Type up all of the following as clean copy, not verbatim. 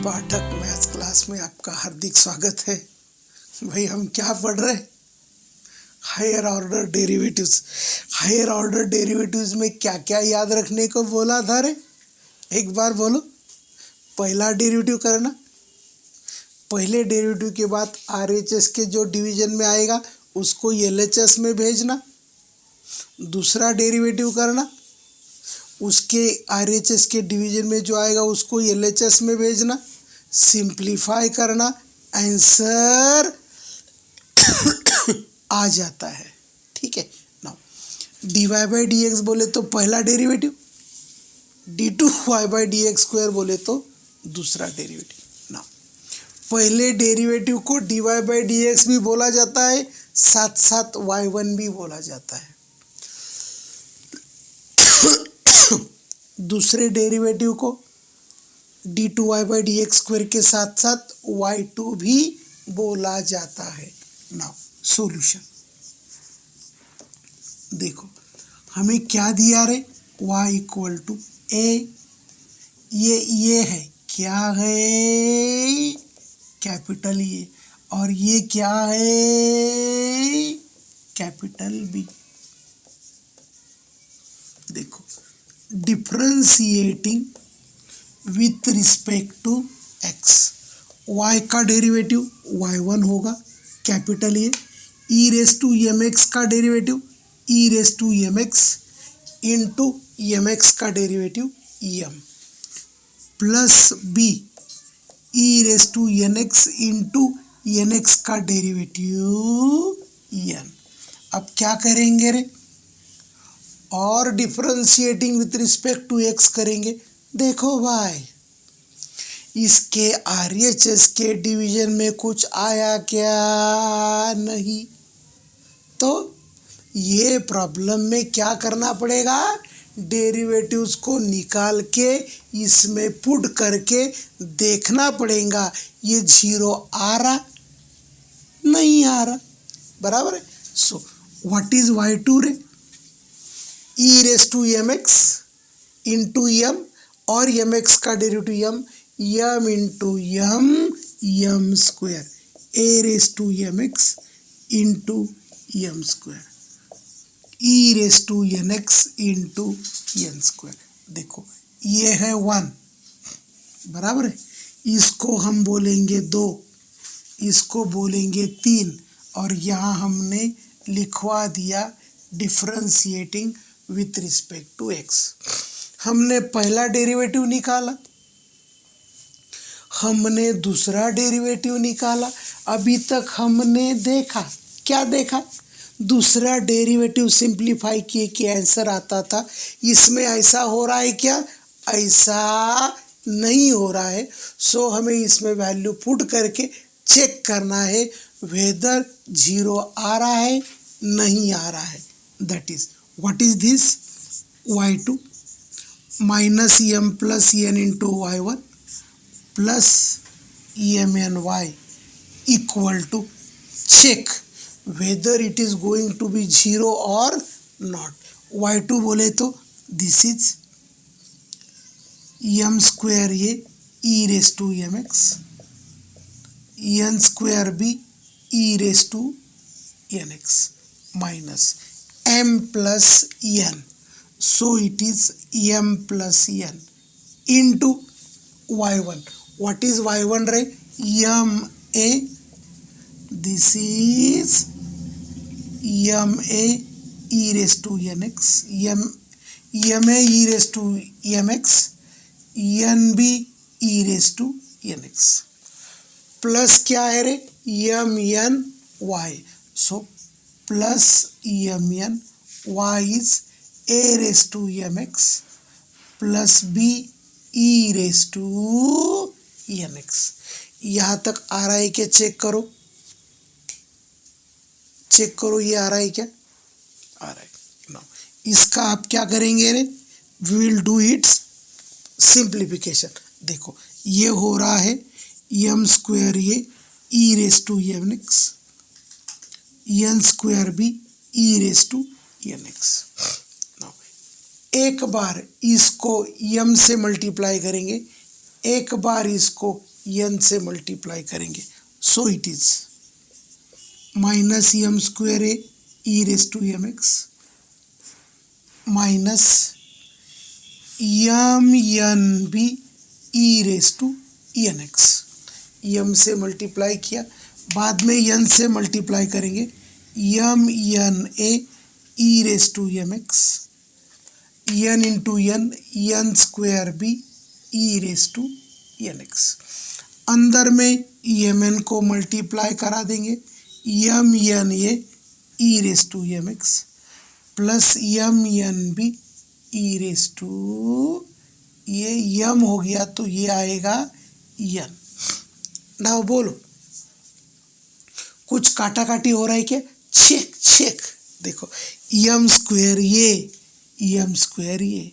पाठक maths class में आपका हार्दिक स्वागत है। भाई हम क्या पढ़ रहे हैं? Higher order derivatives. Higher order derivatives में क्या क्या याद रखने को बोला था रे? एक बार बोलो। पहला डेरिवेटिव करना, पहले डेरिवेटिव के बाद आरएचएस के जो डिवीजन में आएगा उसको एलएचएस में भेजना। दूसरा डेरिवेटिव करना, उसके आरएचएस के डिवीजन में जो आएगा उसको एलएचएस में भेजना। सिंप्लीफाई करना, आंसर आ जाता है। ठीक है। Now dy by d x बोले तो पहला डेरिवेटिव, d2y/dx² बोले तो दूसरा डेरिवेटिव। नाउ पहले डेरिवेटिव को dy बाई डी एक्स भी बोला जाता है, साथ साथ y1 भी बोला जाता है। दूसरे डेरिवेटिव को d2y/dx² के साथ साथ y2 भी बोला जाता है। नाउ सॉल्यूशन देखो, हमें क्या दिया रे? y = a। ये है, क्या है? Capital A. और ये क्या है? Capital B. देखो, differentiating with respect to x, y का डेरिवेटिव y1 होगा, कैपिटल ए। e⁻mx का डेरिवेटिव e⁻mx इंटू mx का derivative m, plus b e⁻nx into nx का डेरिवेटिव n। अब क्या करेंगे रे? और differentiating with respect to x करेंगे। देखो भाई, इसके आरएचएस के डिवीजन में कुछ आया क्या? नहीं। तो ये प्रॉब्लम में क्या करना पड़ेगा? डेरिवेटिव्स को निकाल के इसमें पुट करके देखना पड़ेगा ये 0 आ रहा, नहीं आ रहा। बराबर है। सो व्हाट इज y2 रे? e⁻mx इंटू m और mx का derivative m into m² a⁻mx into m² e⁻nx into n²। देखो, ये है 1, बराबर है। इसको हम बोलेंगे 2, इसको बोलेंगे 3, और यहाँ हमने लिखवा दिया differentiating with respect to x। हमने पहला डेरिवेटिव निकाला, हमने दूसरा डेरिवेटिव निकाला। अभी तक हमने देखा, क्या देखा? दूसरा डेरिवेटिव सिंप्लीफाई किए कि आंसर आता था। इसमें ऐसा हो रहा है क्या? ऐसा नहीं हो रहा है। सो हमें इसमें वैल्यू पुट करके चेक करना है वेदर 0 आ रहा है, नहीं आ रहा है। That is what is this? y2 minus m plus n into y1 plus mny equal to check whether it is going to be 0 और नॉट। y2 बोले तो this is m² a e⁻mx, n² b e⁻nx minus m plus n, so it is m plus n into y1. What is y1 रे? ma, this is ma e⁻nx, ma e⁻mx, nb e⁻nx, plus क्या है रे? mny, so plus mn, y is a⁻mx plus b e⁻nx। यहाँ तक आ रहा है क्या? Check करो, चेक करो, ये आ रहा है क्या? आ रहा है। नाउ इसका आप क्या करेंगे रे? We will do its simplification. देखो, ये हो रहा है m² a e⁻nx, n² b e⁻nx। एक बार इसको m से मल्टीप्लाई करेंगे, एक बार इसको n से मल्टीप्लाई करेंगे, so it is minus m square A E raise to M X minus m n B E raise to N X. m से multiply किया, बाद में n से मल्टीप्लाई करेंगे, m n a e raise to M x, n into n square b E raise to N x. अंदर में mn को multiply करा देंगे, m n a e raise to M x plus m n b e raise to, ये m हो गया तो ये आएगा n। नाउ बोलो, कुछ काटा काटी हो रहा है क्या? चेक चेक, देखो m स्क्वायर ये, m स्क्वायर ये,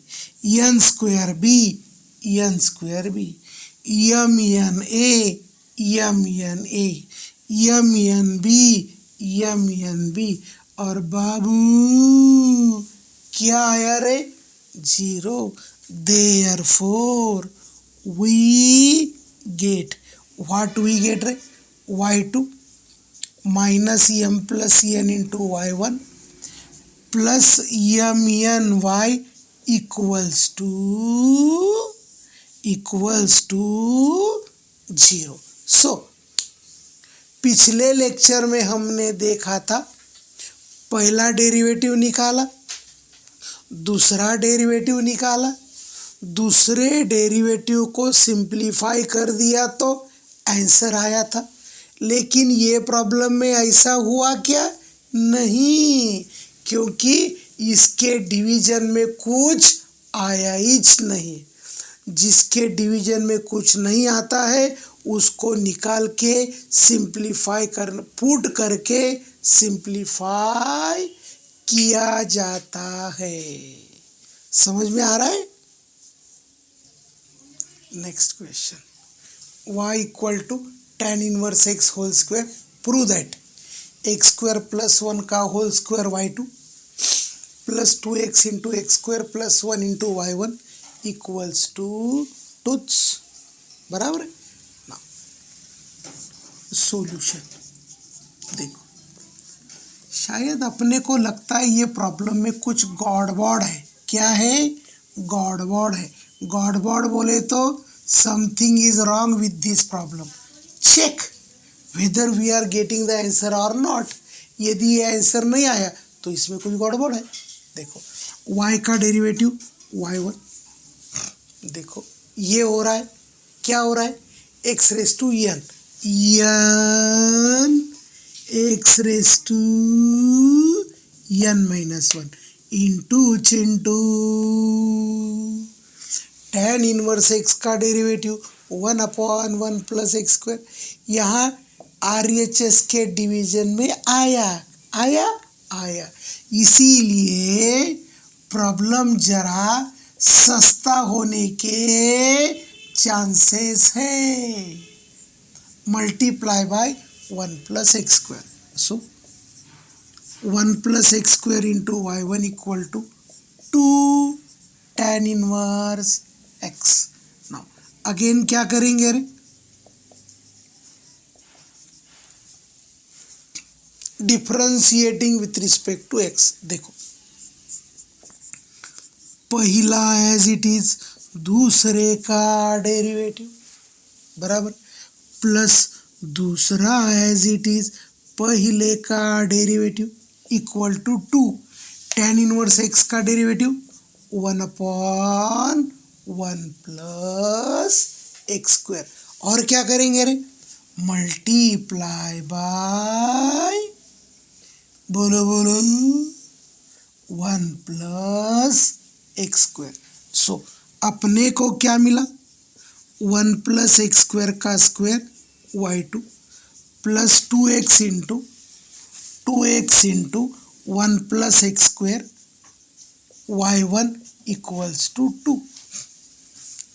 n square b, n square b, m n a, m n a, m n b, m n b, और बाबू क्या आया रे? 0। Therefore we get, what we get रे? y2 minus m plus n into y1 plus m n y equals to 0। So पिछले lecture में हमने देखा था, पहला डेरिवेटिव निकाला, दूसरा डेरिवेटिव निकाला, दूसरे डेरिवेटिव को सिंप्लीफाई कर दिया तो आंसर आया था। लेकिन ये प्रॉब्लम में ऐसा हुआ क्या? नहीं, क्योंकि इसके डिवीजन में कुछ आया ही नहीं। जिसके डिवीजन में कुछ नहीं आता है उसको निकाल के सिंप्लीफाई कर, पुट करके सिंप्लीफाई किया जाता है। समझ में आ रहा है? Next question, y equal to tan inverse x whole square, prove that x square plus 1 का whole square y2 plus 2x into x square plus 1 into y1 equals to टूथ्स, बराबर है ना। सॉल्यूशन देखो, शायद अपने को लगता है ये प्रॉब्लम में कुछ गड़बड़ है। क्या है? गड़बड़ है। गड़बड़ बोले तो something is wrong with this problem. Check whether we are getting the answer और नॉट। यदि ये आंसर नहीं आया तो इसमें कुछ गड़बड़ है। देखो y का डेरिवेटिव y1, देखो ये हो रहा है, क्या हो रहा है? x raise to n, x raise to n minus 1 into चिंटू tan इनवर्स x का डेरिवेटिव 1/1 प्लस एक्स स्क्वायर। यहाँ RHS के डिवीजन में आया, इसीलिए प्रॉब्लम जरा सस्ता होने के चांसेस है। Multiply by 1 plus x square, so 1 plus x square into y1 equal to 2 tan inverse x। Now again क्या करेंगे रे? Differentiating with respect to x। देखो पहला एज इट इज, दूसरे का डेरिवेटिव बराबर, प्लस दूसरा एज इट इज पहले का derivative equal to 2 tan inverse x का डेरिवेटिव 1/1 प्लस एक्स स्क्वायर। और क्या करेंगे रे? मल्टीप्लाई बाय, बोलो 1 प्लस एक्स स्क्वायर। सो अपने को क्या मिला? 1 प्लस एक्स स्क्वायर का square y2 plus 2x into 1 plus x square y1 equals to 2।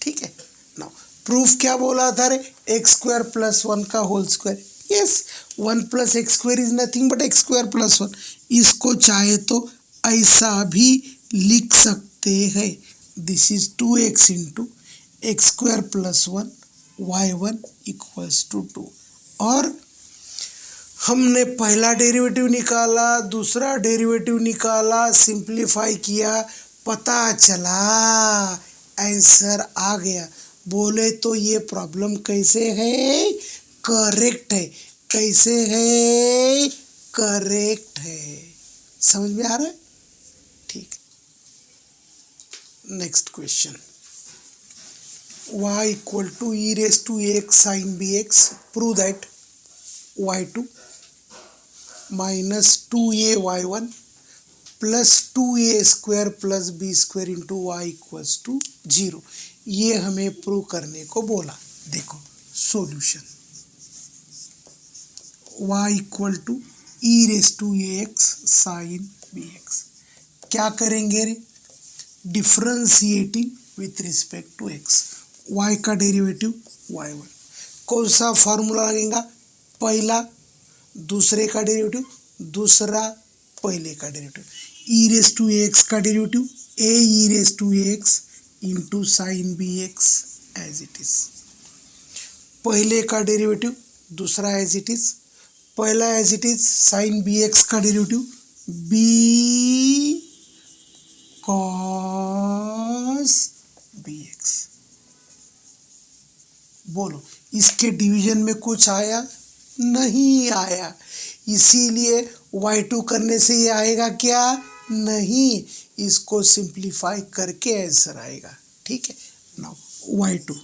ठीक है। नाउ प्रूफ क्या बोला था रे? एक्स स्क्वायर प्लस 1 का whole square. Yes, 1 plus x square is nothing but x square plus 1। इसको चाहे तो ऐसा भी लिख सकते हैं, this is 2x into x square plus 1 y1 equals to 2। और हमने पहला डेरिवेटिव निकाला, दूसरा डेरिवेटिव निकाला, सिंप्लीफाई किया, पता चला आंसर आ गया। बोले तो ये प्रॉब्लम कैसे है? करेक्ट है। कैसे है? करेक्ट है। समझ में आ रहा है? ठीक। Next question, y equal to e raise to x sin bx, prove that y2 minus 2ay1 plus 2a square plus b square into y equals to 0। ये हमें प्रूव करने को बोला। देखो solution, y equal to e raise to x sine bx। क्या करेंगे रे? Differentiating with respect to x, y का डेरिवेटिव y1। कौन सा फॉर्मूला लगेगा? पहला दूसरे का डेरिवेटिव, दूसरा पहले का derivative. e raise to x का derivative a e raise to x into sine bx as it is. पहले का डेरिवेटिव, दूसरा एज इट इज। पहला as it is sine bx का डेरिवेटिव b cos bx। बोलो, इसके डिवीजन में कुछ आया? नहीं आया। इसीलिए y2 करने से ये आएगा क्या? नहीं। इसको सिंप्लीफाई करके आंसर आएगा। ठीक है। नाउ y2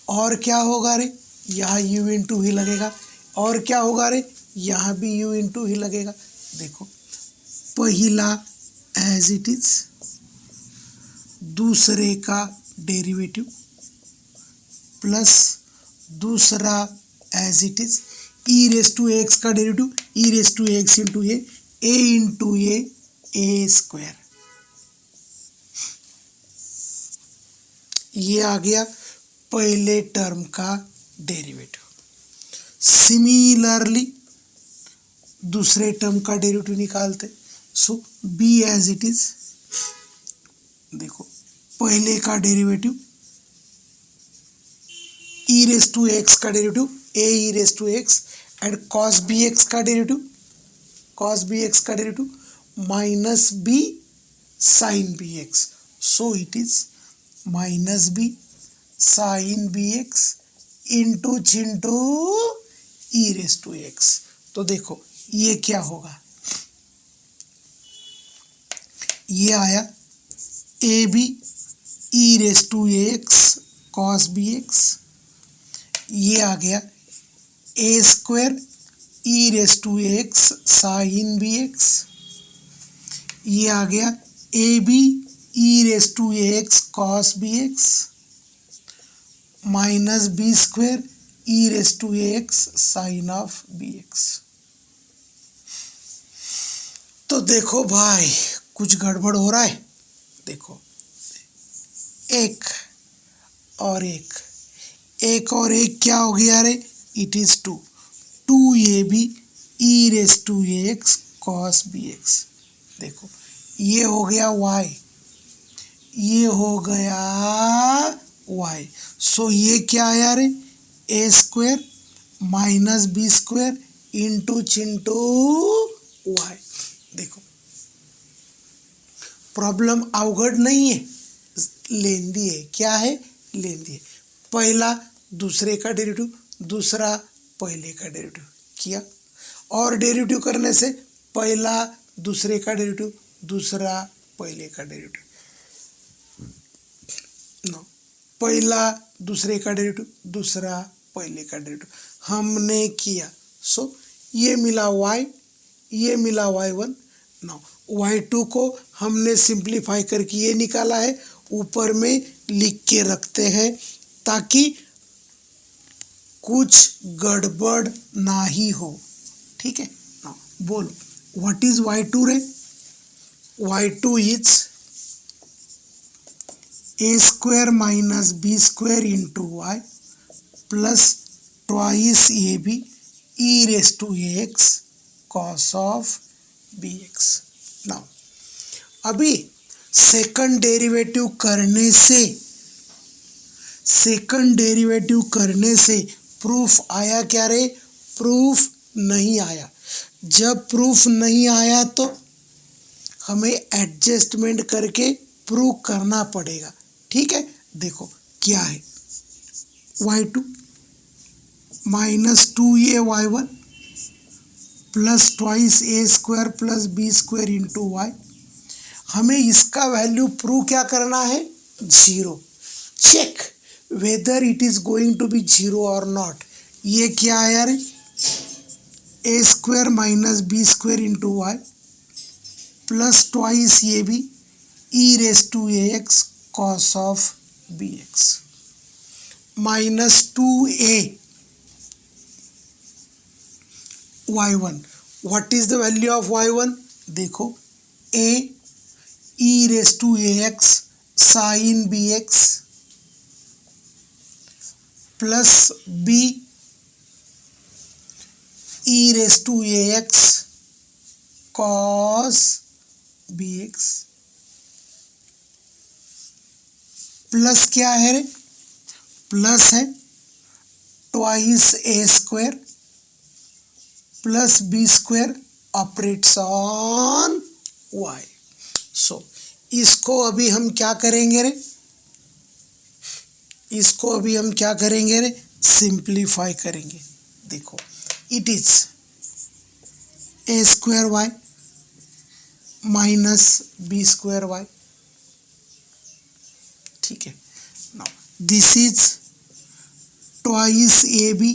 और क्या होगा रे? यहाँ u इंटू ही लगेगा। और क्या होगा रे? यहाँ भी u इंटू ही लगेगा। देखो, पहला एज इट इज, दूसरे का डेरिवेटिव प्लस दूसरा as it is, e raise to x का derivative e raise to x into a into a square. ये आ गया पहले टर्म का डेरिवेटिव। सिमिलरली दूसरे टर्म का डेरिवेटिव निकालते। So b as it is, देखो पहले का derivative e raise to x का derivative a e raise to x and cos b x का derivative minus b sine b x. So it is minus b sine b x into Chintu e raise to x. तो देखो ये क्या होगा? ये आया a b e raise to x cos b x. ये आ गया a square e raise to x sine b x. ये आ गया a b e raise to x cos b x minus b square e raise to x sine of b x. तो देखो भाई कुछ गड़बड़ हो रहा है। देखो एक और एक क्या हो गया रे? It is 2ab e raise to x cos b x. देखो ये हो गया y, ये हो गया y। सो ये क्या आया रे? A square minus b square into Chintu y। देखो प्रॉब्लम अवघड नहीं है, लेंदी है। क्या है? लेंदी है। पहला दूसरे का डेरिवेटिव, दूसरा पहले का डेरिवेटिव किया। और डेरिवेटिव करने से पहला दूसरे का डेरिवेटिव, दूसरा पहले का डेरिवेटिव। नो, पहला दूसरे का डेरिवेटिव, दूसरा पहले का डेरिवेटिव हमने किया। सो ये मिला y, ये मिला y1। नो y2 को हमने सिंप्लीफाई करके ये निकाला है, ऊपर में लिख के रखते हैं ताकि कुछ गड़बड़ ना ही हो। ठीक है। नाउ बोलो व्हाट इज y2 रे? y2 is a square minus b square into y plus twice a b e raise to x cos of b x. Now अभी सेकंड डेरिवेटिव करने से सेकंड डेरिवेटिव करने से प्रूफ आया क्या रे? प्रूफ नहीं आया। जब प्रूफ नहीं आया तो हमें एडजस्टमेंट करके प्रूव करना पड़ेगा। ठीक है, देखो क्या है, y2 minus 2ay1 plus twice a square plus b square into y. हमें इसका वैल्यू प्रूव क्या करना है? 0। Check whether it is going to be 0 और नॉट। ये क्या है यार? A square minus b square into y plus twice ये भी e raise to a x cos of b x minus 2a y1। What is the value of y1? देखो a e raise to a x sine b x plus b e raise to a x cos b x plus क्या है रे? Plus है twice a square plus b square operates on y. So इसको अभी हम क्या करेंगे रे? इसको अभी हम क्या करेंगे रे? सिंप्लीफाई करेंगे। देखो it is a square y minus b square y. ठीक है, now this is twice a b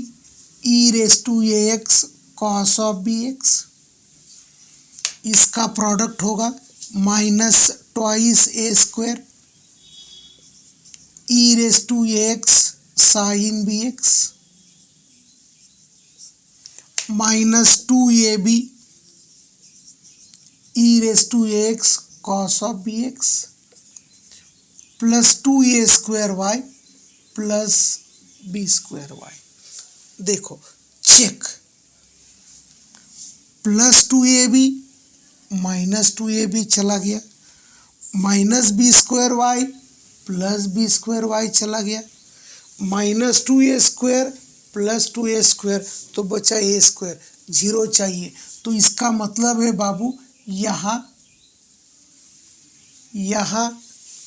E raise to a x cos of b x. इसका प्रोडक्ट होगा minus twice a square e raise to a x sine b x minus 2ab e raise to a x cos of b x plus 2a square y plus b square y. देखो check, plus 2ab minus 2ab चला गया, minus b square y plus b square y चला गया, minus 2a square plus 2a square तो बचा a square, 0 चाहिए। तो इसका मतलब है बाबू यहाँ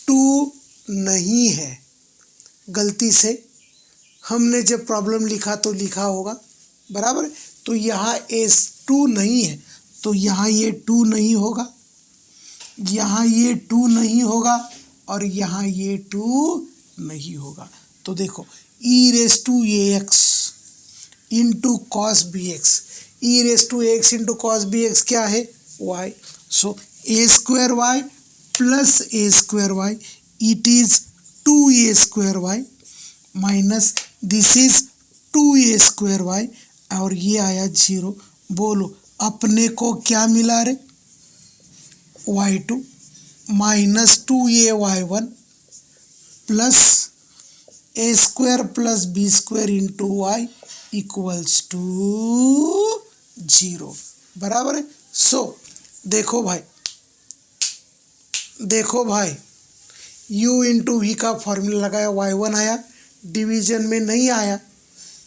2 नहीं है। गलती से हमने जब प्रॉब्लम लिखा तो लिखा होगा, बराबर है। तो यहाँ S2 नहीं है, तो यहाँ ये 2 नहीं होगा, यहाँ ये 2 नहीं होगा और यहाँ ये 2 नहीं होगा। तो देखो e raise to a x into cos b x, e raise to x into cos b x क्या है? Y. So a square y plus a square y it is 2a square y minus this is 2a square y और ये आया 0। बोलो अपने को क्या मिला रे? y2 minus 2ay1 plus a square plus b square into y equals to 0, बराबर है। सो देखो भाई u इंटू वी का फॉर्मूला लगाया, y1 आया, डिवीजन में नहीं आया,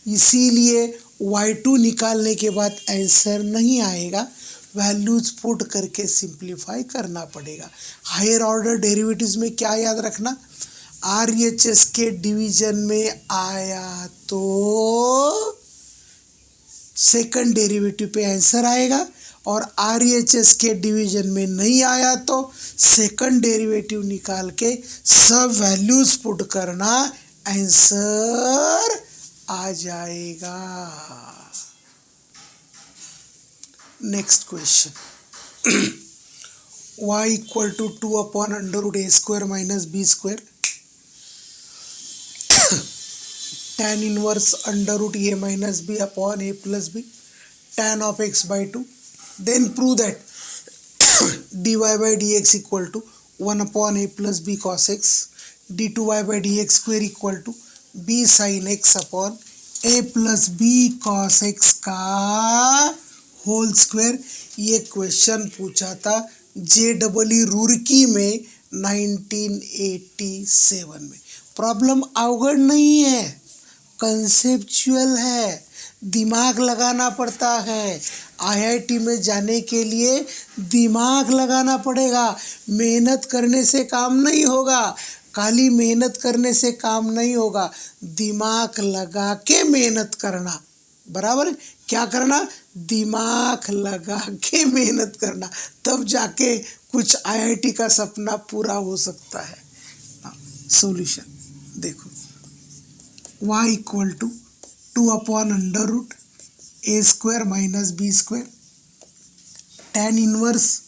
इसीलिए y2 निकालने के बाद आंसर नहीं आएगा। वैल्यूज पुट करके सिंप्लीफाई करना पड़ेगा। हायर ऑर्डर डेरिवेटिव्स में क्या याद रखना? RHS के डिवीजन में आया तो सेकंड डेरिवेटिव पे आंसर आएगा और RHS के डिवीजन में नहीं आया तो सेकंड डेरिवेटिव निकाल के सब वैल्यूज पुट करना, आंसर आ जाएगा। Next question, y equal to 2 upon under root a square minus b square tan inverse under root a minus b upon a plus b tan of x by 2। Then prove that dy by d x equal to 1 upon a plus b cos x d2y by d x square equal to b sine x upon a plus b cos x का whole square. ये question पूछा था JEE Roorkee में 1987 में। Problem अवगढ़ नहीं है, conceptual है, दिमाग लगाना पड़ता है। आईआईटी में जाने के लिए दिमाग लगाना पड़ेगा, मेहनत करने से काम नहीं होगा, खाली मेहनत करने से काम नहीं होगा, दिमाग लगा के मेहनत करना, बराबर है? क्या करना? दिमाग लगा के मेहनत करना, तब जाके कुछ आईआईटी का सपना पूरा हो सकता है। सॉल्यूशन देखो, y equal to 2/√a² minus b², tan inverse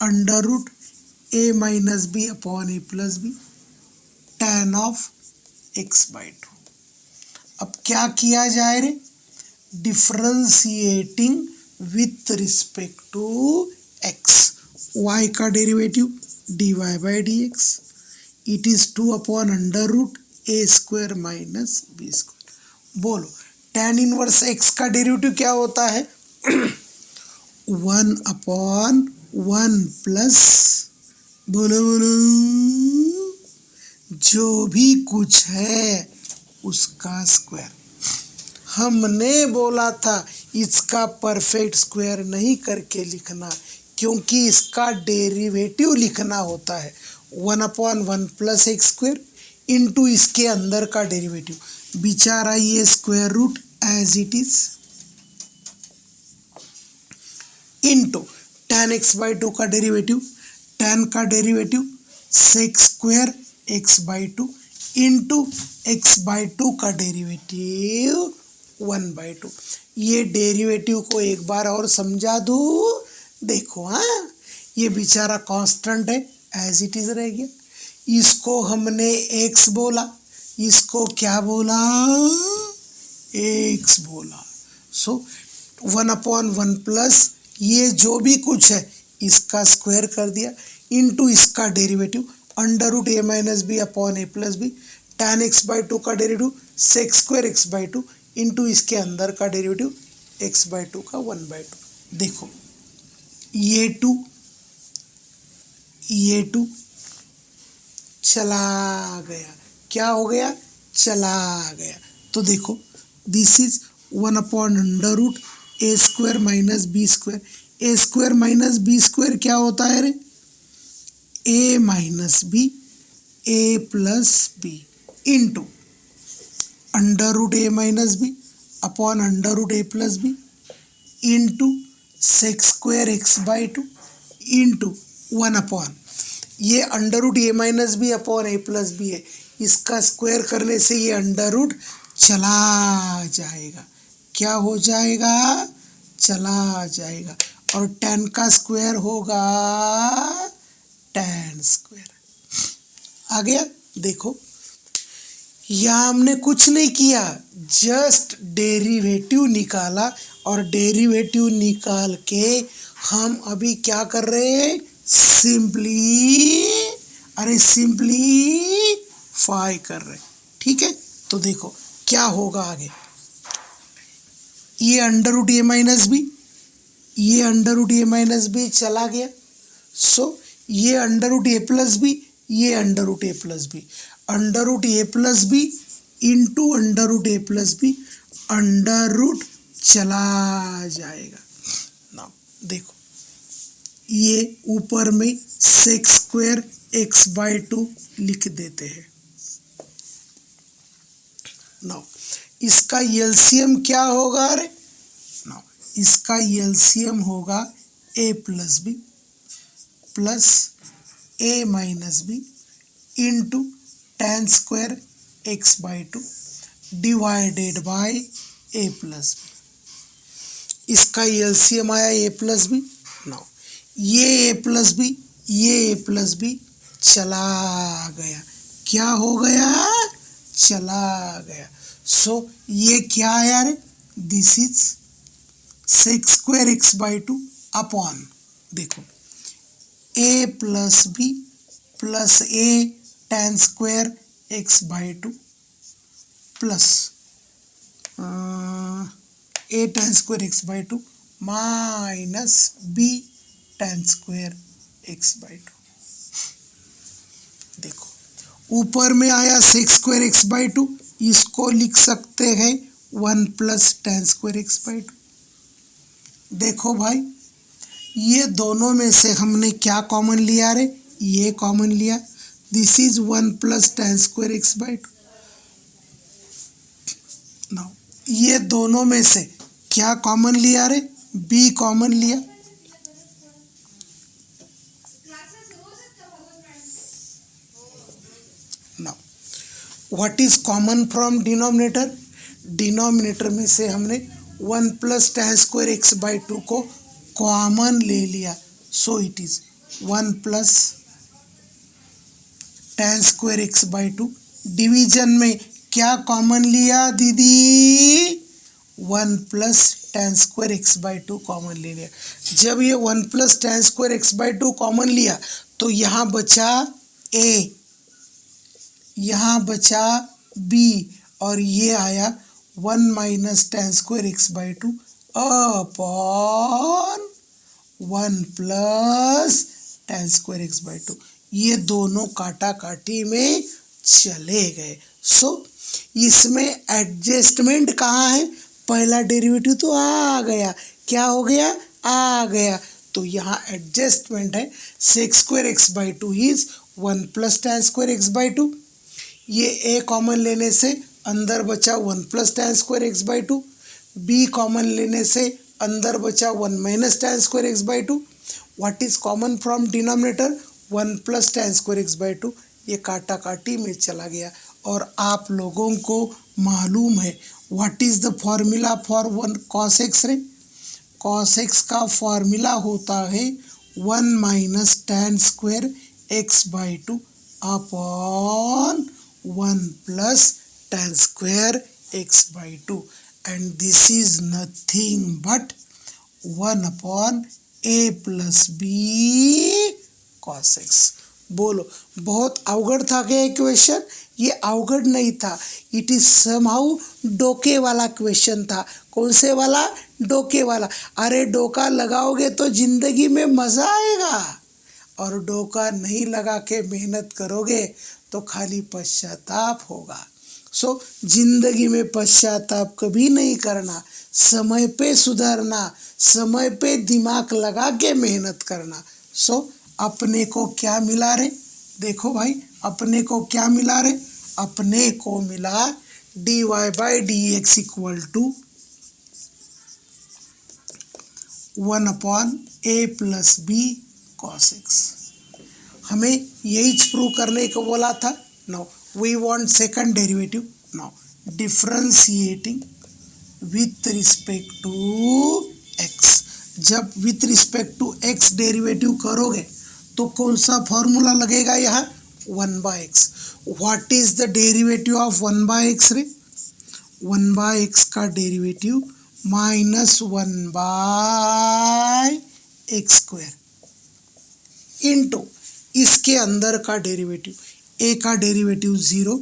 √a minus b upon a plus b, tan of x/2। अब क्या किया जाए रे? Differentiating with respect to x, y का derivative dy/dx, it is 2/√a² minus b²। बोलो tan inverse x का derivative क्या होता है? 1/1 प्लस, बोलो बोलो, जो भी कुछ है उसका स्क्वायर। हमने बोला था इसका परफेक्ट स्क्वायर नहीं करके लिखना, क्योंकि इसका डेरिवेटिव लिखना होता है 1/1 प्लस x² इंटू इसके अंदर का डेरिवेटिव, बेचारा ये square root as it is, into tan x/2 का डेरिवेटिव, tan का derivative sec² x/2 into x/2 का डेरिवेटिव 1/2। ये डेरिवेटिव को एक बार और समझा दूँ, देखो हाँ, ये बेचारा कांस्टेंट है, एज इट इज रह गया। इसको हमने x बोला, इसको क्या बोला? x बोला। सो 1/1 प्लस ये जो भी कुछ है इसका स्क्वायर कर दिया, इंटू इसका derivative √a minus b upon a plus b, tan x/2 का डेरिवेटिव sec² x/2 इंटू इसके अंदर का डेरिवेटिव x/2 का 1/2। देखो ये टू चला गया, क्या हो गया? चला गया। तो देखो this is 1/√a² minus b², a² minus b² क्या होता है रे? a minus b, a plus b into √a minus b upon √a plus b into sec² x/2 into 1/, ये √a minus b upon a plus b है, इसका square करने से ये अंडर चला जाएगा। क्या हो जाएगा? चला जाएगा। और tan का स्क्वायर होगा tan²। आ गया? देखो यहाँ हमने कुछ नहीं किया, जस्ट डेरिवेटिव निकाला, और डेरिवेटिव निकाल के हम अभी क्या कर रहे हैं? सिंपलीफाई कर रहे हैं। ठीक है, तो देखो क्या होगा आगे। ये √a माइनस b, ये √a माइनस b चला गया। सो ये √a प्लस b, ये √a plus b, √a plus b into √a plus b, √ चला जाएगा। ना देखो ये ऊपर में sec² x/2 लिख देते हैं। नाउ इसका एलसीएम क्या होगा रे? नाउ इसका एलसीएम होगा a plus b plus a minus b into tan² x/2 divided by a plus b। इसका एलसीएम आया a प्लस b। नाउ ये a प्लस b, ये a प्लस b चला गया। क्या हो गया? चला गया। सो ये क्या है यार? This is sec² x/2 upon, देखो a plus b plus a tan² x/2 plus a tan² x/2 minus b tan² x/2। देखो ऊपर में आया sex square x by to, इसको लिख सकते हैं 1 plus tan square x by to. देखो भाई ये दोनों में से हमने क्या कॉमन लिया रे, ये कॉमन लिया, this is 1 plus tan square x by to. Now ये दोनों में से क्या कॉमन लिया रे, बी कॉमन लिया। Now what is common from denominator, denominator में से हमने 1 plus tan square x by to को कॉमन ले लिया, सो it is 1 plus tan square x by to. Division में क्या कॉमन लिया दीदी, 1 plus tan square x by two common ले लिया। जब ये 1 plus tan square x by two common लिया तो यहाँ बचा ए, यहाँ बचा बी, और ये आया 1 minus tan square x by two upon 1 plus tan square x by two. ये दोनों काटा काटी में चले गए। सो इसमें एडजस्टमेंट कहाँ है, पहला डेरिवेटिव तो आ गया, क्या हो गया, आ गया, तो यहाँ एडजस्टमेंट है sec square x by two is 1 plus tan square x by two. ये ए कॉमन लेने से अंदर बचा 1 plus tan square x by two, b common लेने से अंदर बचा 1 minus tan square x by two. What is common from denominator, 1 plus tan square x by two. ये काटा काटी में चला गया। और आप लोगों को मालूम है what is the formula for 1 cos x रे, कॉस एक्स का फॉर्मूला होता है 1 minus tan square x by two upon 1 plus tan square x by two, and this is nothing but 1 upon a plus b cos x. बोलो बहुत अवगढ़ था क्या question, ये अवगढ़ नहीं था, इट इज समहाउ डोके वाला क्वेश्चन था। कौन से वाला, डोके वाला। अरे डोका लगाओगे तो जिंदगी में मज़ा आएगा, और डोका नहीं लगा के मेहनत करोगे तो खाली पश्चाताप होगा। सो जिंदगी में पश्चाताप कभी नहीं करना, समय पे सुधरना, समय पे दिमाग लगा के मेहनत करना। सो अपने को क्या मिला रे, देखो भाई अपने को क्या मिला रे, अपने को मिला dy by d x equal to 1 upon a plus b cos x. हमें यही प्रूव करने को बोला था। Now we want second derivative. Now differentiating with respect to x, जब with respect to x derivative करोगे तो कौन सा फॉर्मूला लगेगा यहाँ, 1 by x. What is the derivative of 1 by x रे, 1 बाय एक्स का derivative minus 1 by x square into इसके अंदर का डेरिवेटिव, ए का डेरिवेटिव 0,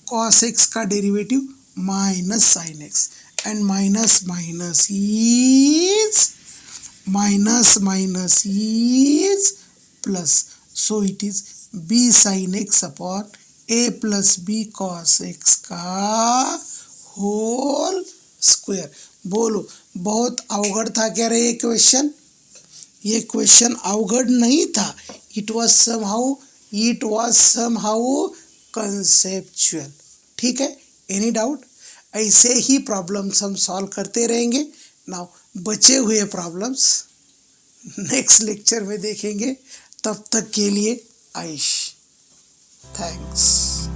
कॉस एक्स का derivative minus sine x, and minus minus is plus, so it is b sine x upon a plus b cos x का whole square. बोलो बहुत अवगढ़ था क्या रे ये क्वेश्चन, ये क्वेश्चन अवगढ़ नहीं था, इट वाज समहाउ कंसेप्चुअल। ठीक है, एनी डाउट, ऐसे ही प्रॉब्लम्स हम सॉल्व करते रहेंगे। नाउ बचे हुए प्रॉब्लम्स नेक्स्ट लेक्चर में देखेंगे, तब तक के लिए आयुष, थैंक्स।